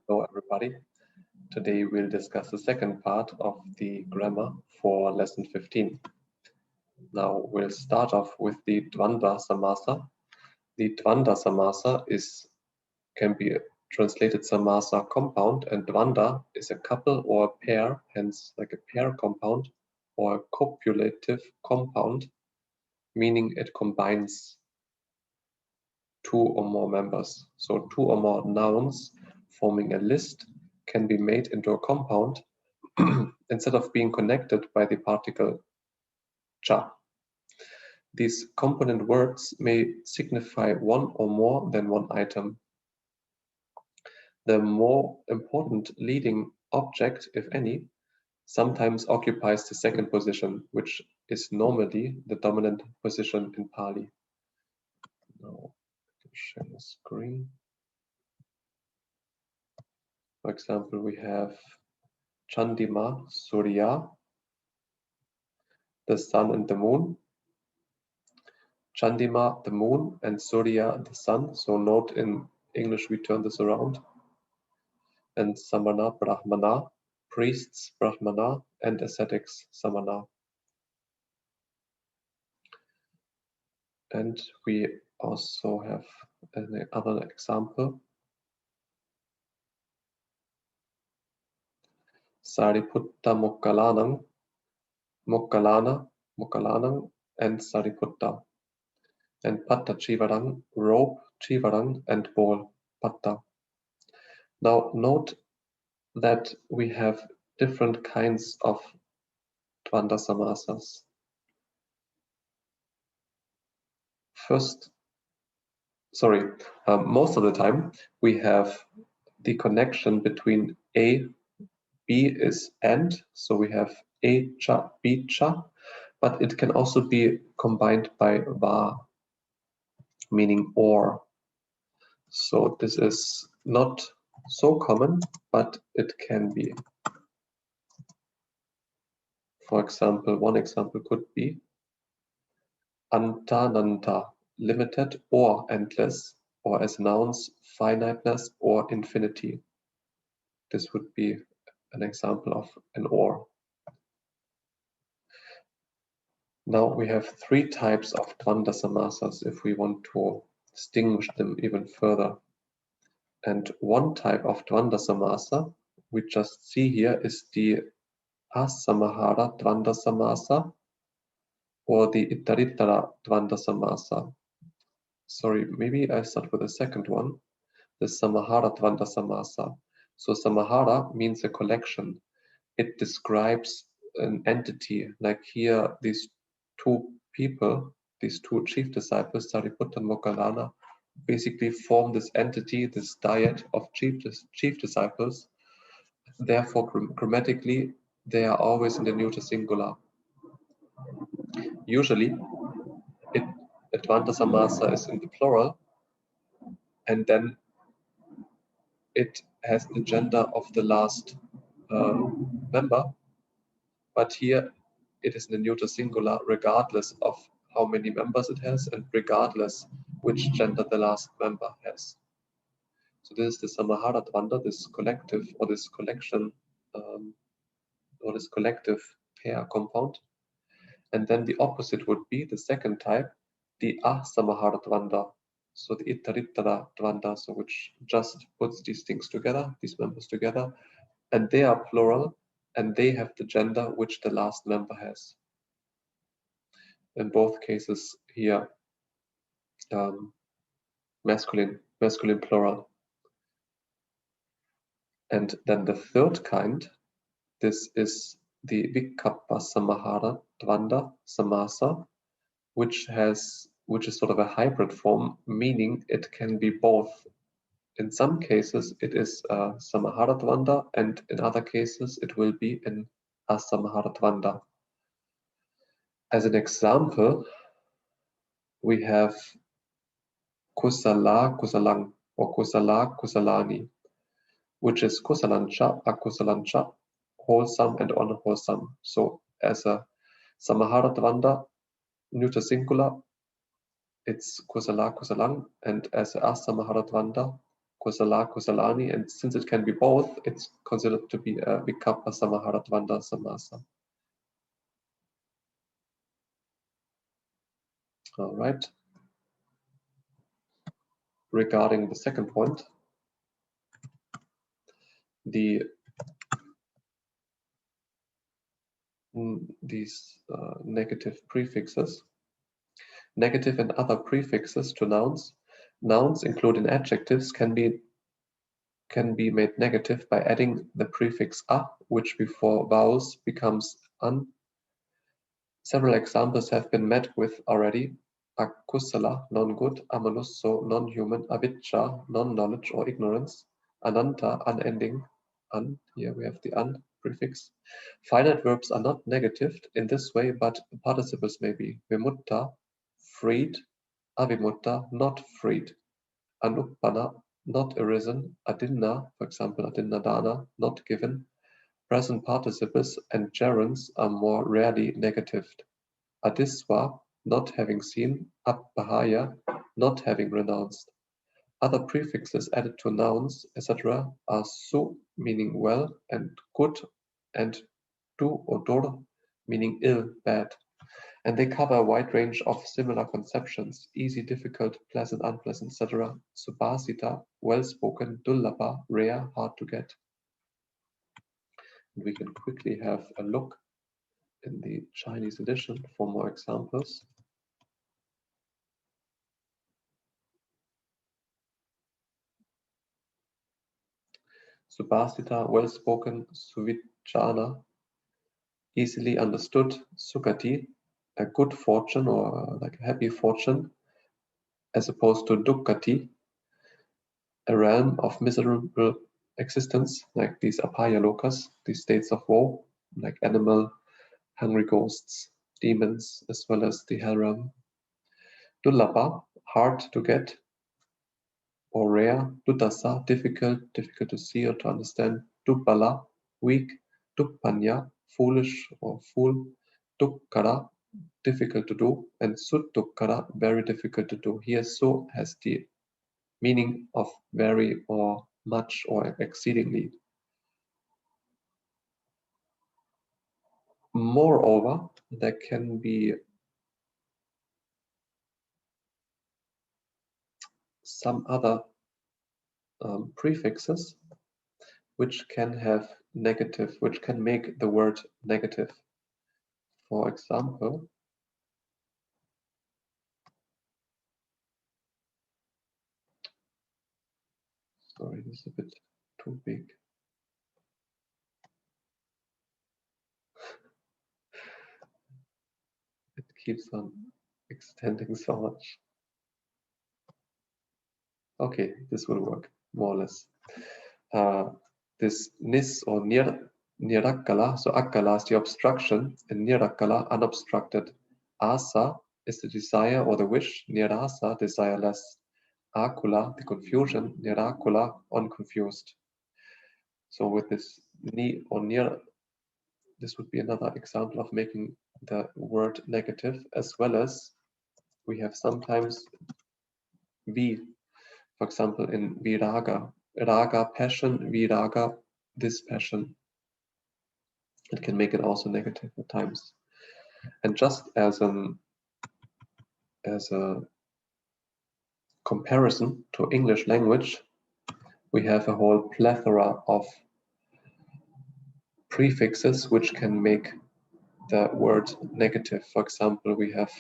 Hello everybody. Today we'll discuss the second part of the grammar for lesson 15. Now we'll start off with the Dvandva Samasa. The Dvandva Samasa can be translated Samasa compound, and Dvandva is a couple or a pair, hence like a pair compound or a copulative compound, meaning it combines two or more members. So two or more nouns forming a list can be made into a compound instead of being connected by the particle cha. These component words may signify one or more than one item. The more important leading object, if any, sometimes occupies the second position, which is normally the dominant position in Pali. Now, I can share the screen. For example, we have Chandima, Surya, the sun and the moon. Chandima, the moon, and Surya, the sun. So note in English, we turn this around. And Samana, Brahmana, priests, Brahmana, and ascetics, Samana. And we also have another example. Sariputta Mokkalanam, Mokkalanam, and Sariputta. And Patta Chivarang, rope, Chivarang, and ball, Patta. Now note that we have different kinds of Dvandva Samasas. Most of the time we have the connection between A, B is and, so we have A cha, B cha, but it can also be combined by va, meaning or. So this is not so common, but it can be. For example, one example could be Antananta, limited or endless, or as nouns, finiteness or infinity. This would be an example of an or. Now we have three types of Dvandva Samasas if we want to distinguish them even further. And one type of Dvandva Samasa we just see here is the Asamahara Dvandva Samasa or the Ittarittara Dvandva Samasa. Sorry, maybe I start with the second one, the Samahara Dvandva Samasa. So Samahara means a collection. It describes an entity, like here, these two people, these two chief disciples, Sariputta and Moggallana, basically form this entity, this dyad of chief disciples. Therefore, grammatically, they are always in the neuter singular. Usually, Dvandva Samasa is in the plural, and then it has the gender of the last member, but here it is in the neuter singular regardless of how many members it has and regardless which gender the last member has. So this is the Samahara Dvandva, this collective or this collection or this collective pair compound. And then the opposite would be the second type, the Asamahara Dvandva. So the Ittarittara Dvandva, so which just puts these things together, these members together, and they are plural, and they have the gender which the last member has. In both cases here, masculine plural. And then the third kind, this is the Vikappa Samahara Dvandva Samasa, which is sort of a hybrid form, meaning it can be both. In some cases, it is Samahara Dvandva, and in other cases, it will be an Asamahara Dvandva. As an example, we have Kusala Kusalang or Kusala Kusalani, which is Kusalancha, Akusalancha, wholesome and unwholesome. So as a Samahara Dvandva, neuter singular, it's Kusala Kusalang, and as a Asamahara Dvandva, kusala, kusalani, and since it can be both, it's considered to be a vikappa samahara dvanda samasa. All right. Regarding the second point, these negative prefixes. Negative and other prefixes to nouns. Nouns, including adjectives, can be made negative by adding the prefix a, which before vowels becomes an. Several examples have been met with already. Akusala, non-good, amanusso, non-human, avijja, non-knowledge or ignorance, ananta, unending, an, here we have the an prefix. Finite verbs are not negatived in this way, but participles may be. Vimutta, freed, avimutta, not freed. Anuppana, not arisen. Adinna, for example, adinna dana, not given. Present participles and gerunds are more rarely negatived. Adiswa, not having seen. Aṭṭhakathā, not having renounced. Other prefixes added to nouns, etc., are su, meaning well and good, and du or dur, meaning ill, bad. And they cover a wide range of similar conceptions: easy, difficult, pleasant, unpleasant, etc. Subhasita, well-spoken, dullabha, rare, hard to get. And we can quickly have a look in the Chinese edition for more examples. Subhasita, well-spoken, suvichana, easily understood, sukati, a good fortune or like a happy fortune, as opposed to dukkati, a realm of miserable existence, like these apaya lokas, these states of woe, like animal, hungry ghosts, demons, as well as the hell realm. Dullabha, hard to get, or rare. Duddhasa, difficult, difficult to see or to understand. Dubbala, weak. Duppanya, foolish or fool. Dukkara, difficult to do. And suddukkara, very difficult to do. Here, so has the meaning of very or much or exceedingly. Moreover, there can be some other prefixes which can have negative, which can make the word negative. For example, sorry, this is a bit too big. It keeps on extending so much. Okay, this will work, more or less. This nis or nirakkala, so akkala is the obstruction, and nirakkala, unobstructed. Asa is the desire or the wish, nirasa, desireless. Akula, the confusion, nirakula, unconfused. So with this ni or nir, this would be another example of making the word negative, as well as we have sometimes vi, for example, in viraga, raga, passion, viraga, this passion. It can make it also negative at times. And just as a comparison to English language, we have a whole plethora of prefixes which can make the word negative. For example, we have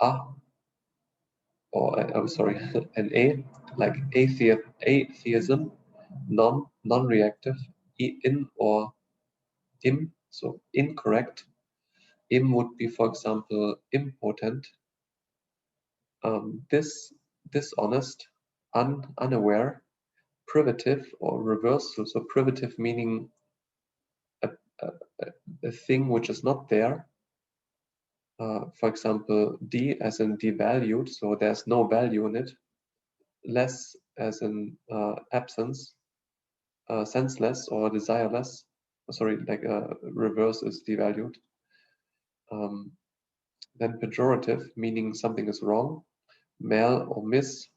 a, or I'm sorry, an a, like atheism, non-reactive, in or im, so incorrect. Im would be, for example, impotent. Dishonest, unaware, privative or reversal. So privative meaning a thing which is not there. For example, D as in devalued, so there's no value in it. Less as in absence, senseless or desireless. Sorry, like reverse is devalued. Then pejorative, meaning something is wrong. Mal or miss.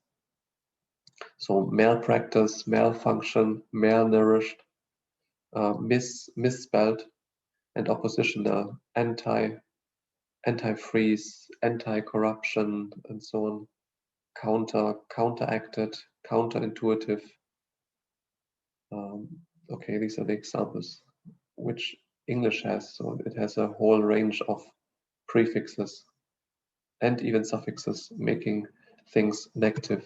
So malpractice, malfunction, malnourished, misspelled, and oppositional, anti-freeze, anti-corruption, and so on. Counteracted, counterintuitive. Okay, these are the examples which English has. So it has a whole range of prefixes and even suffixes, making things negative.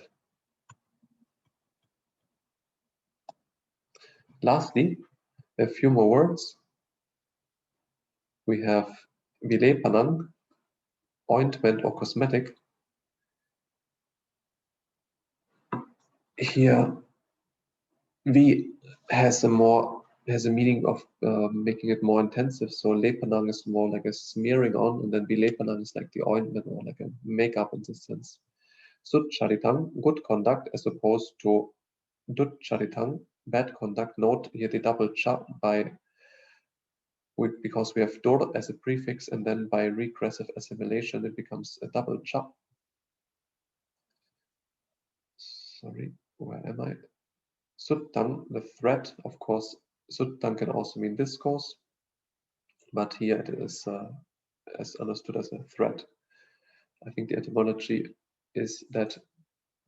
Lastly, a few more words. We have vilepanang, ointment or cosmetic. Here, vi has a meaning of making it more intensive. So lepanang is more like a smearing on, and then vilepanang is like the ointment or like a makeup in this sense. Sucharitang, good conduct, as opposed to ducharitang, bad conduct. Note here the double cha because we have dur as a prefix, and then by regressive assimilation it becomes a double cha. Sorry, where am I? Suttang, the thread, of course, suttang can also mean discourse, but here it is as understood as a thread. I think the etymology is that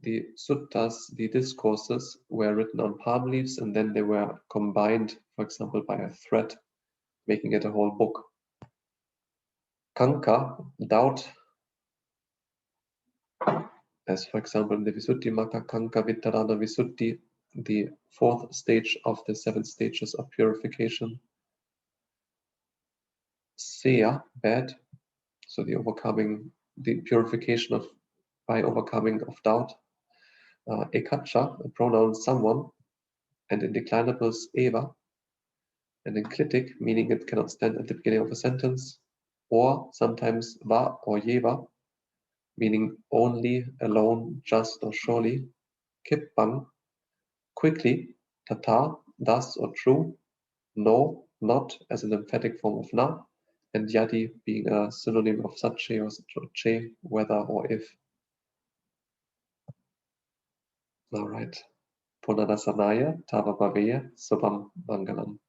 the suttas, the discourses, were written on palm leaves and then they were combined, for example, by a thread, making it a whole book. Kanka, doubt, as for example in the Visuddhimagga, Kanka Vittarana Visuddhi, the fourth stage of the 7 stages of purification. Seya, bad, so the purification by overcoming of doubt. Ekacha, a pronoun someone, and in declinables eva, and enclitic, meaning it cannot stand at the beginning of a sentence, or sometimes va or yeva, meaning only, alone, just or surely. Kippang, quickly. Tata, thus or true. No, not, as an emphatic form of na, and yadi being a synonym of sache or che, whether or if. All right. Punanasanaya, Tava Bhaveya, Subham Mangalam.